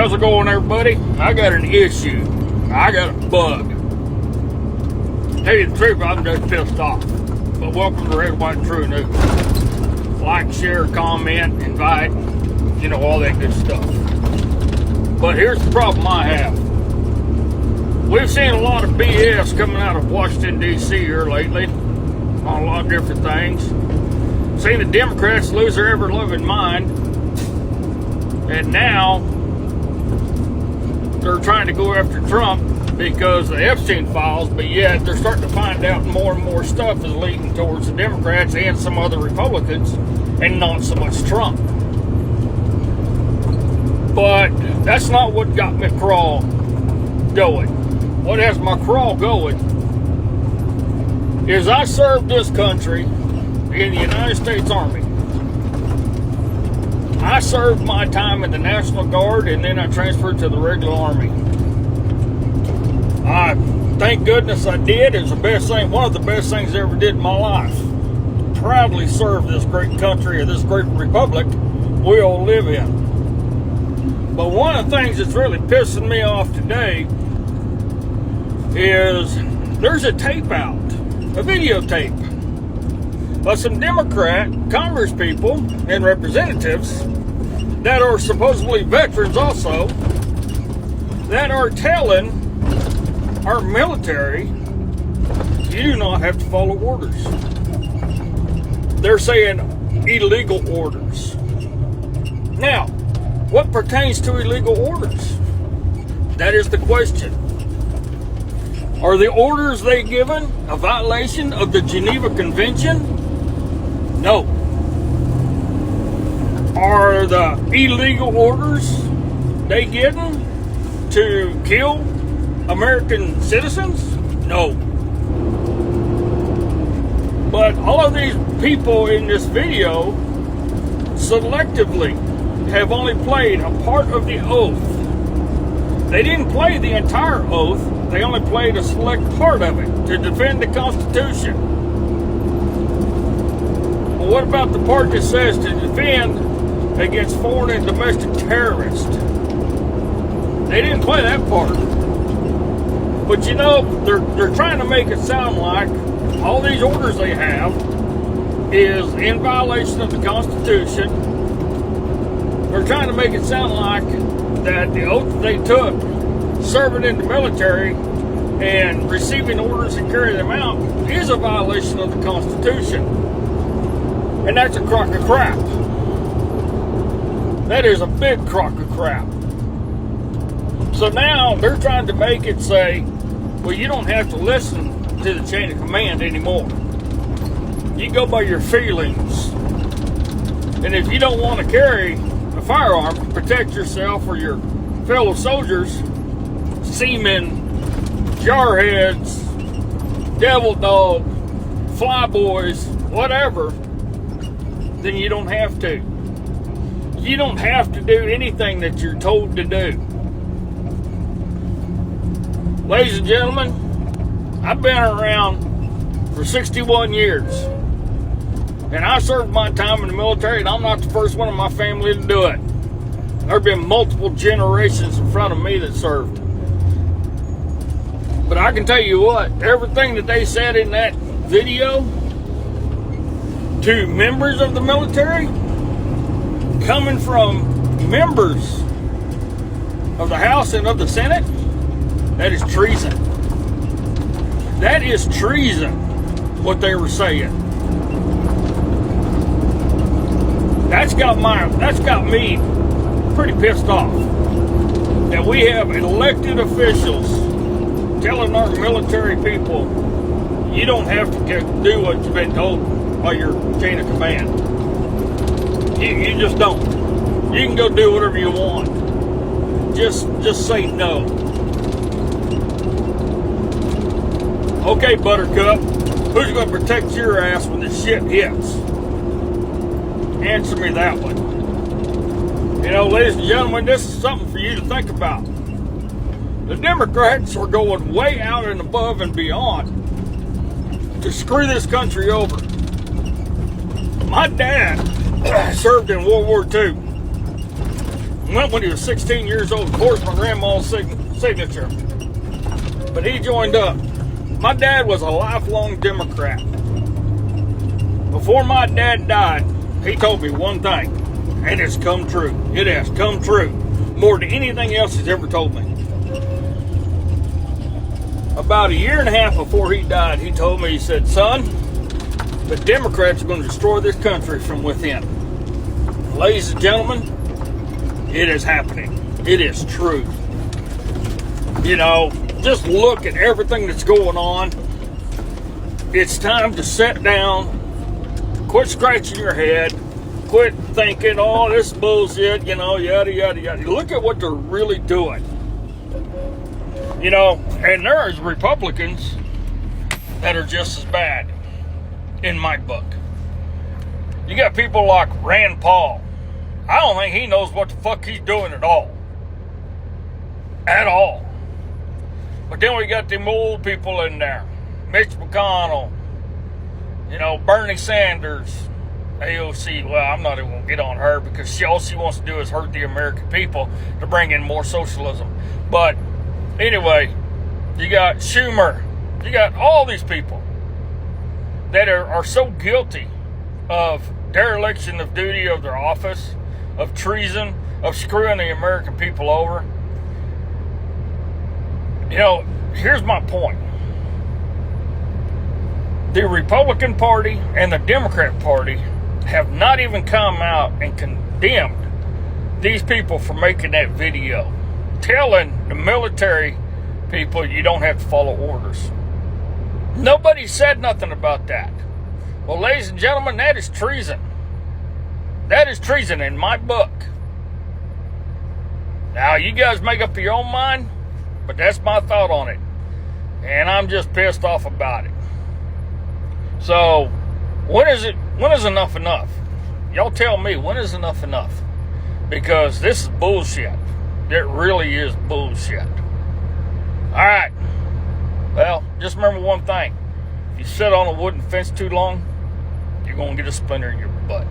How's it going, everybody? I got an issue. I got a bug. Tell you the truth, I'm just pissed off. But welcome to Red, White, and True News. Like, share, comment, invite, you know, all that good stuff. But here's the problem I have. We've seen a lot of BS coming out of Washington, D.C. here lately on a lot of different things. Seen the Democrats lose their ever-loving mind. And now they're trying to go after Trump because of the Epstein files, but yet they're starting to find out more and more stuff is leading towards the Democrats and some other Republicans, and not so much Trump. But that's not what got my crawl going. What has my crawl going is I served this country in the United States Army. I served my time in the National Guard, and then I transferred to the regular Army. Thank goodness I did. It was the best thing, one of the best things I ever did in my life. Proudly served this great country, or this great republic we all live in. But one of the things that's really pissing me off today is there's a tape out, a videotape, of some Democrat Congress people and representatives that are supposedly veterans also, that are telling our military, you do not have to follow orders. They're saying illegal orders. Now, what pertains to illegal orders? That is the question. Are the orders they given a violation of the Geneva Convention? No. Are the illegal orders they getting to kill American citizens? No. But all of these people in this video selectively have only played a part of the oath. They didn't play the entire oath. They only played a select part of it to defend the Constitution. Well, what about the part that says to defend against foreign and domestic terrorists? They didn't play that part. But you know, they're trying to make it sound like all these orders they have is in violation of the Constitution. They're trying to make it sound like that the oath they took serving in the military and receiving orders and carrying them out is a violation of the Constitution. And that's a crock of crap. That is a big crock of crap. So now they're trying to make it say, well, you don't have to listen to the chain of command anymore. You go by your feelings. And if you don't want to carry a firearm to protect yourself or your fellow soldiers, seamen, jarheads, devil dog, flyboys, whatever, then you don't have to. You don't have to do anything that you're told to do. Ladies and gentlemen, I've been around for 61 years. And I served my time in the military, and I'm not the first one in my family to do it. There have been multiple generations in front of me that served. But I can tell you what, everything that they said in that video to members of the military, coming from members of the House and of the Senate, that is treason. That is treason, what they were saying. That's got me pretty pissed off. That we have elected officials telling our military people, you don't have to do what you've been told by your chain of command. You just don't. You can go do whatever you want. Just say no. Okay, Buttercup, who's going to protect your ass when the shit hits? Answer me that one. You know, ladies and gentlemen, this is something for you to think about. The Democrats are going way out and above and beyond to screw this country over. My dad served in World War II. went when he was 16 years old. Of course, my grandma's signature. But he joined up. My dad was a lifelong Democrat. Before my dad died, he told me one thing, and it's come true. It has come true more than anything else he's ever told me. About a year and a half before he died, he told me, he said, son, the Democrats are going to destroy this country from within. Ladies and gentlemen, it is happening. It is true. You know, just look at everything that's going on. It's time to sit down, quit scratching your head, quit thinking, oh, this bullshit, you know, yada, yada, yada. Look at what they're really doing. You know, and there's Republicans that are just as bad, in my book. You got people like Rand Paul. I don't think he knows what the fuck he's doing at all. At all. But then we got them old people in there. Mitch McConnell, you know, Bernie Sanders, AOC. Well, I'm not even going to get on her because all she wants to do is hurt the American people to bring in more socialism. But anyway, you got Schumer. You got all these people that are so guilty of dereliction of duty of their office, of treason, of screwing the American people over. You know, here's my point. The Republican Party and the Democrat Party have not even come out and condemned these people for making that video, telling the military people you don't have to follow orders. Nobody said nothing about that. Well, ladies and gentlemen, that is treason. That is treason in my book. Now, you guys make up your own mind, but that's my thought on it. And I'm just pissed off about it. So, when is enough enough? Y'all tell me, when is enough enough? Because this is bullshit. It really is bullshit. Alright. Well, just remember one thing. If you sit on a wooden fence too long, you're going to get a splinter in your butt.